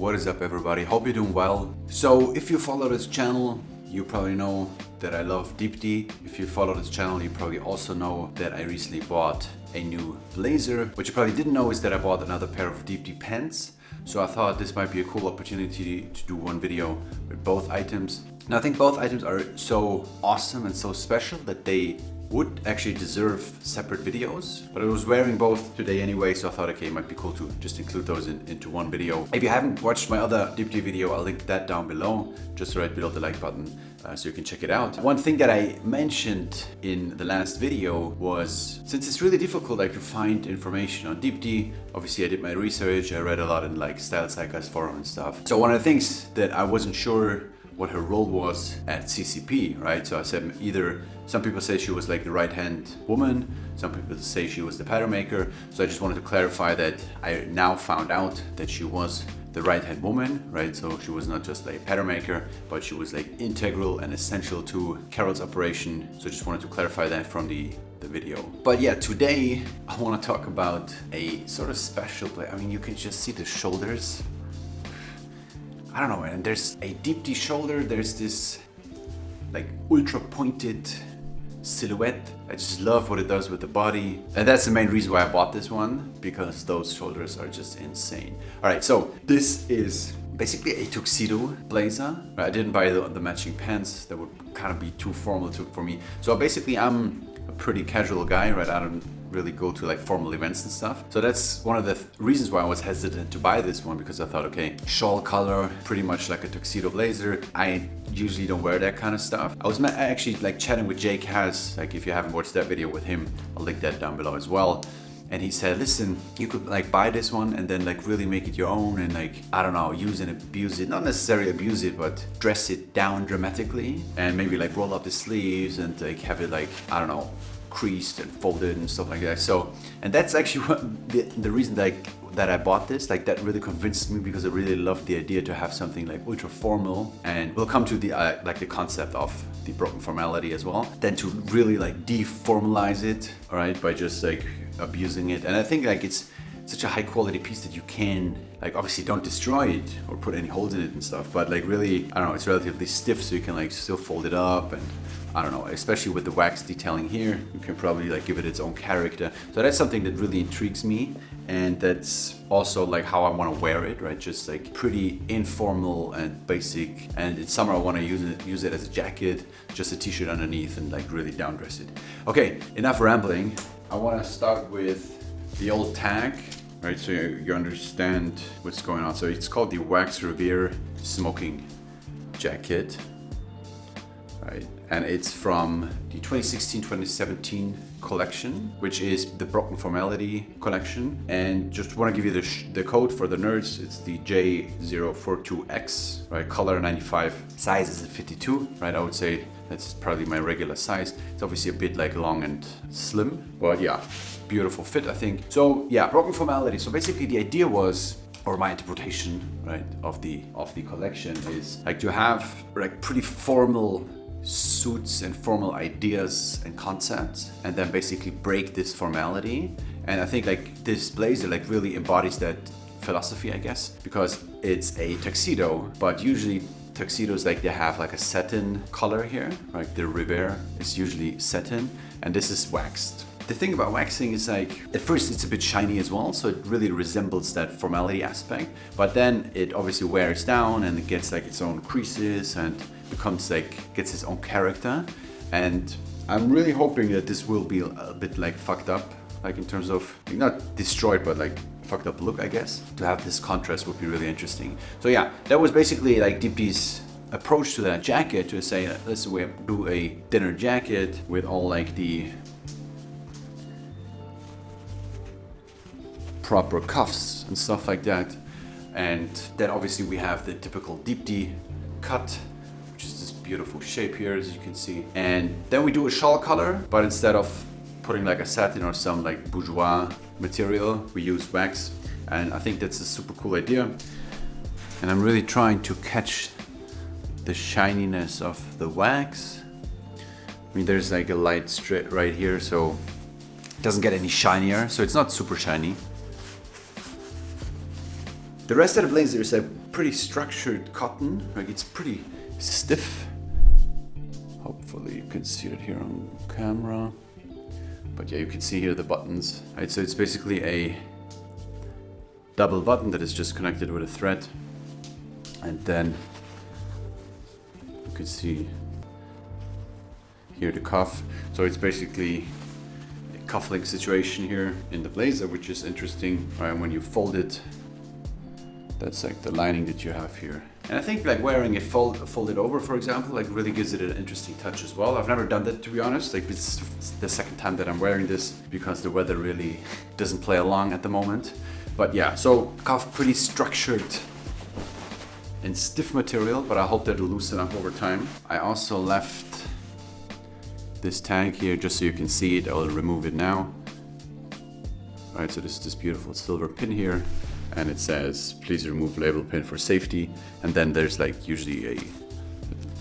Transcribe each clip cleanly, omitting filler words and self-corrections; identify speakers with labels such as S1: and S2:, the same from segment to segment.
S1: What is up, everybody? Hope you're doing well. So if you follow this channel, you probably know that I love Deepti. If you follow this channel, you probably also know that I recently bought a new blazer. What you probably didn't know is that I bought another pair of Deepti pants. So I thought this might be a cool opportunity to do one video with both items. And I think both items are so awesome and so special that they would actually deserve separate videos, but I was wearing both today anyway, so I thought, okay, it might be cool to just include those into one video. If you haven't watched my other Deepti video, I'll link that down below, just right below the like button, so you can check it out. One thing that I mentioned in the last video was, since it's really difficult to find information on Deepti, obviously I did my research, I read a lot in Style JCASS forum and stuff. So one of the things that I wasn't sure what her role was at CCP, right? So I said either some people say she was the right-hand woman, some people say she was the pattern maker. So I just wanted to clarify that I now found out that she was the right-hand woman, right? So she was not just a pattern maker, but she was integral and essential to Carol's operation. So I just wanted to clarify that from the video. But yeah, today I want to talk about a sort of special play. I mean, you can just see the shoulders. I don't know, man. There's a Deepti shoulder. There's this ultra pointed silhouette. I just love what it does with the body. And that's the main reason why I bought this one, because those shoulders are just insane. All right, so this is basically a tuxedo blazer. I didn't buy the matching pants. That would kind of be too formal for me. So basically I'm a pretty casual guy, right? I don't really go to formal events and stuff. So that's one of the reasons why I was hesitant to buy this one, because I thought, okay, shawl color, pretty much like a tuxedo blazer. I usually don't wear that kind of stuff. I was actually chatting with JCASS. If you haven't watched that video with him, I'll link that down below as well. And he said, listen, you could buy this one and then really make it your own and I don't know, use and abuse it. Not necessarily abuse it, but dress it down dramatically and maybe roll up the sleeves and have it I don't know, creased and folded and stuff like that. So, and that's actually the reason that I bought this. That really convinced me, because I really loved the idea to have something ultra formal. And we'll come to the the concept of the broken formality as well. Then to really deformalize it, all right, by just abusing it. And I think it's such a high quality piece that you can obviously don't destroy it or put any holes in it and stuff, but really, I don't know, it's relatively stiff, so you can still fold it up. And I don't know, especially with the wax detailing here, you can probably give it its own character. So that's something that really intrigues me, and that's also how I want to wear it, right? Just pretty informal and basic. And in summer I want to use it as a jacket, just a t-shirt underneath, and really down dress it. Okay, enough rambling. I want to start with the old tag, right? So you understand what's going on. So it's called the Wax Revere Smoking Jacket, right? And it's from the 2016-2017 collection, which is the Broken Formality collection. And just want to give you the code for the nerds. It's the J042X, right? Color 95, size is a 52, right? I would say that's probably my regular size. It's obviously a bit long and slim, but yeah, beautiful fit, I think. So yeah, Broken Formality. So basically the idea was, or my interpretation, right, of the collection is to have pretty formal suits and formal ideas and concepts, and then basically break this formality. And I think this blazer really embodies that philosophy, I guess, because it's a tuxedo, but usually tuxedos they have a satin color here, right? The Revere is usually satin, and this is waxed. The thing about waxing is at first it's a bit shiny as well, so it really resembles that formality aspect, but then it obviously wears down and it gets its own creases and becomes gets its own character. And I'm really hoping that this will be a bit fucked up, in terms of not destroyed, but fucked up look, I guess. To have this contrast would be really interesting. So yeah, that was basically Deepti's approach to that jacket, to say, let's do a dinner jacket with all the proper cuffs and stuff like that. And then obviously we have the typical Deepti cut, which is this beautiful shape here, as you can see. And then we do a shawl color, but instead of putting a satin or some bourgeois material, we use wax. And I think that's a super cool idea. And I'm really trying to catch the shininess of the wax. I mean, there's a light strip right here, so it doesn't get any shinier, so it's not super shiny. The rest of the blazer is a pretty structured cotton, like it's pretty stiff. Hopefully you can see it here on camera. But yeah, you can see here the buttons. Right, so it's basically a double button that is just connected with a thread. And then you can see here the cuff. So it's basically a cufflink situation here in the blazer, which is interesting. Right, when you fold it, that's like the lining that you have here. And I think like wearing it folded over, for example, like really gives it an interesting touch as well. I've never done that, to be honest. Like it's the second time that I'm wearing this because the weather really doesn't play along at the moment. But yeah, so cuff pretty structured and stiff material, but I hope that it'll loosen up over time. I also left this tag here just so you can see it. I'll remove it now. All right, so this is this beautiful silver pin here. And it says, please remove label pin for safety. And then there's like usually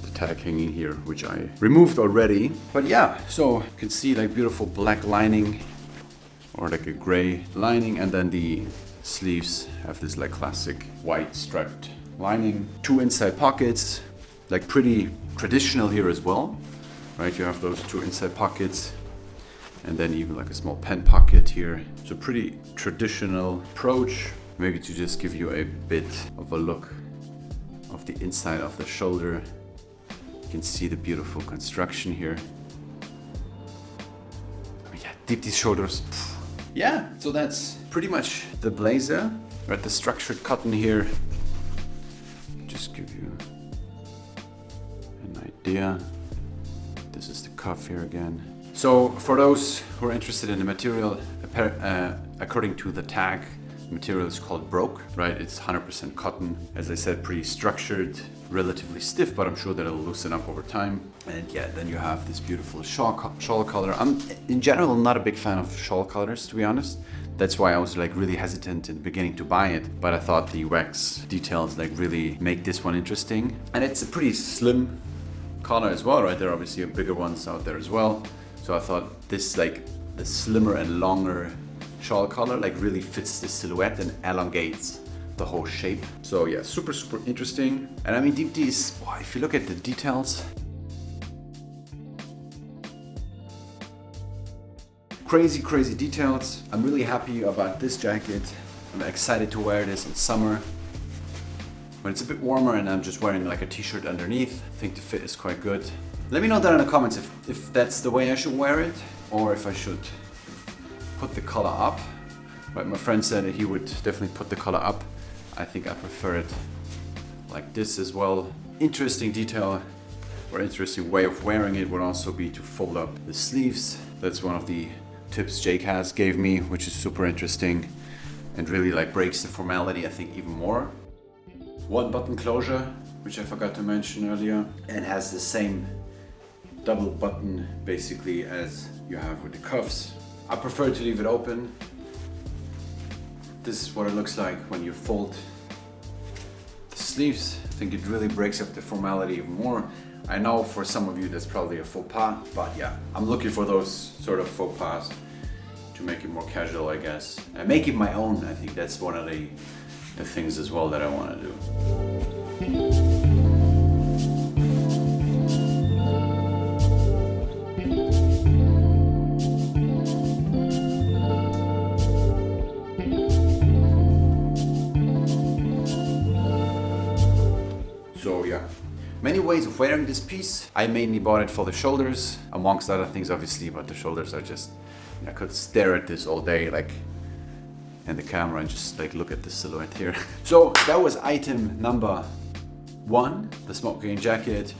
S1: the tag hanging here, which I removed already. But yeah, so you can see like beautiful black lining or like a gray lining. And then the sleeves have this like classic white striped lining. 2 inside pockets, like pretty traditional here as well, right? You have those 2 inside pockets. And then even like a small pen pocket here. So pretty traditional approach. Maybe to just give you a bit of a look of the inside of the shoulder. You can see the beautiful construction here. Oh yeah, Deepti's shoulders. Yeah, so that's pretty much the blazer. Right, the structured cotton here. Just give you an idea. This is the cuff here again. So for those who are interested in the material, according to the tag, material is called broke, right? It's 100% cotton. As I said, pretty structured, relatively stiff, but I'm sure that it'll loosen up over time. And yeah, then you have this beautiful shawl color. I'm in general not a big fan of shawl colors, to be honest. That's why I was like really hesitant in the beginning to buy it, but I thought the wax details like really make this one interesting. And it's a pretty slim collar as well, right? There are obviously bigger ones out there as well. So I thought this like the slimmer and longer shawl collar like really fits the silhouette and elongates the whole shape. So yeah, super interesting. And I mean, Deepti is, wow, if you look at the details, crazy details. I'm really happy about this jacket. I'm excited to wear this in summer when it's a bit warmer and I'm just wearing like a t-shirt underneath. I think the fit is quite good. Let me know down in the comments if that's the way I should wear it or if I should put the collar up. But my friend said that he would definitely put the collar up. I think I prefer it like this as well. Interesting detail or interesting way of wearing it would also be to fold up the sleeves. That's one of the tips JCASS gave me, which is super interesting and really like breaks the formality, I think, even more. 1 button closure, which I forgot to mention earlier, and has the same double button basically as you have with the cuffs. I prefer to leave it open. This is what it looks like when you fold the sleeves. I think it really breaks up the formality even more. I know for some of you that's probably a faux pas, but yeah, I'm looking for those sort of faux pas to make it more casual, I guess. And make it my own. I think that's one of the things as well that I want to do. So yeah, many ways of wearing this piece. I mainly bought it for the shoulders, amongst other things obviously, but the shoulders are just, I could stare at this all day like in the camera and just like look at the silhouette here. So that was item number 1, the smoke green jacket.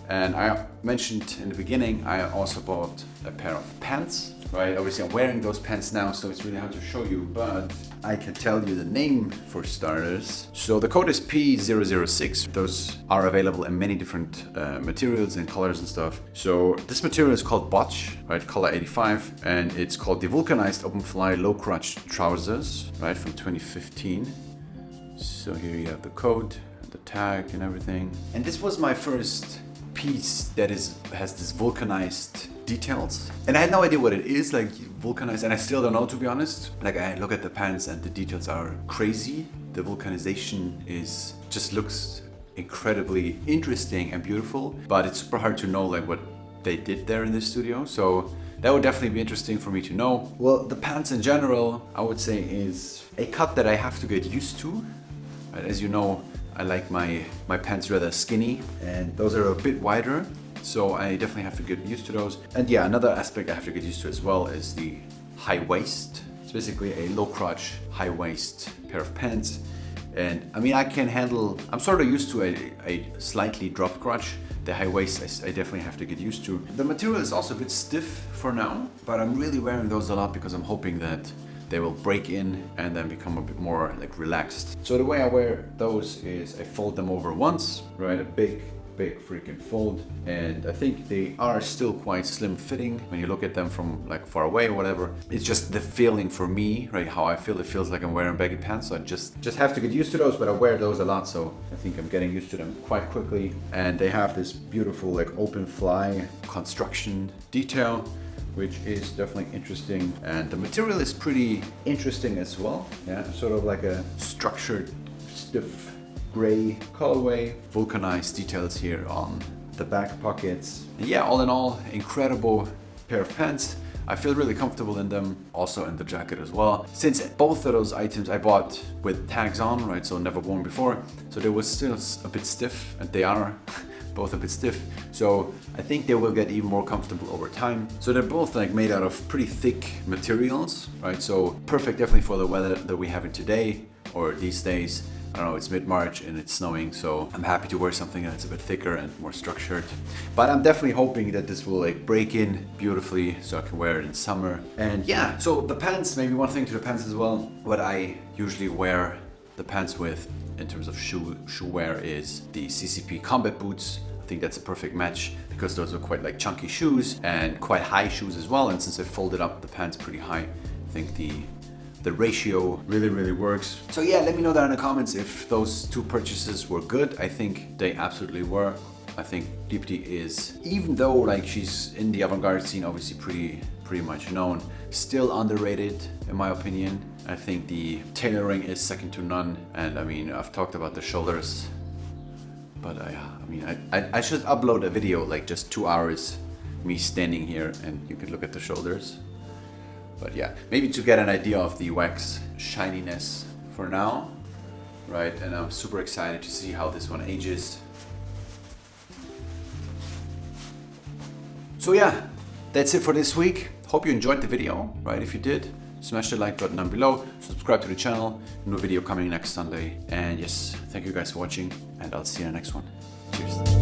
S1: And I mentioned in the beginning, I also bought a pair of pants, right? Obviously I'm wearing those pants now, so it's really hard to show you, but I can tell you the name for starters. So the code is P006. Those are available in many different materials and colors and stuff. So this material is called Botch, right? Color 85, and it's called the vulcanized open fly low crotch trousers, right? From 2015. So here you have the code, the tag and everything. And this was my first piece that has this vulcanized details, and I had no idea what it is, like vulcanized, and I still don't know, to be honest. Like I look at the pants and the details are crazy. The vulcanization just looks incredibly interesting and beautiful, but it's super hard to know like what they did there in the studio. So that would definitely be interesting for me to know. Well, the pants in general, I would say, is a cut that I have to get used to. Right? As you know, I like my pants rather skinny, and those are a bit wider. So I definitely have to get used to those. And yeah, another aspect I have to get used to as well is the high waist. It's basically a low crotch, high waist pair of pants. And I mean, I'm sort of used to a slightly dropped crotch. The high waist, I definitely have to get used to. The material is also a bit stiff for now, but I'm really wearing those a lot because I'm hoping that they will break in and then become a bit more like relaxed. So the way I wear those is I fold them over once, right? A big freaking fold, and I think they are still quite slim fitting when you look at them from like far away or whatever. It's just the feeling for me, right? How I feel. It feels like I'm wearing baggy pants, so I just have to get used to those, but I wear those a lot, so I think I'm getting used to them quite quickly. And they have this beautiful like open fly construction detail, which is definitely interesting. And the material is pretty interesting as well. Yeah, sort of like a structured, stiff gray colorway, vulcanized details here on the back pockets. And yeah, all in all, incredible pair of pants. I feel really comfortable in them, also in the jacket as well. Since both of those items I bought with tags on, right, so never worn before, so they were still a bit stiff, and they are both a bit stiff. So I think they will get even more comfortable over time. So they're both like made out of pretty thick materials, right? So perfect definitely for the weather that we have in today or these days. I don't know, it's mid-March and it's snowing, so I'm happy to wear something that's a bit thicker and more structured. But I'm definitely hoping that this will like break in beautifully so I can wear it in summer. And yeah, so the pants, maybe one thing to the pants as well. What I usually wear the pants with in terms of shoe wear is the CCP combat boots. I think that's a perfect match because those are quite like chunky shoes and quite high shoes as well. And since I folded up the pants pretty high, I think the ratio really works. So yeah, let me know down in the comments if those two purchases were good. I think they absolutely were. I think Deepti is, even though like she's in the avant-garde scene, obviously pretty much known, still underrated in my opinion. I think the tailoring is second to none, and I mean, I've talked about the shoulders, but I should upload a video like just 2 hours me standing here and you can look at the shoulders. But yeah, maybe to get an idea of the wax shininess for now, right? And I'm super excited to see how this one ages. So yeah, that's it for this week. Hope you enjoyed the video, right? If you did, smash the like button down below, subscribe to the channel, new video coming next Sunday. And yes, thank you guys for watching, and I'll see you in the next one. Cheers.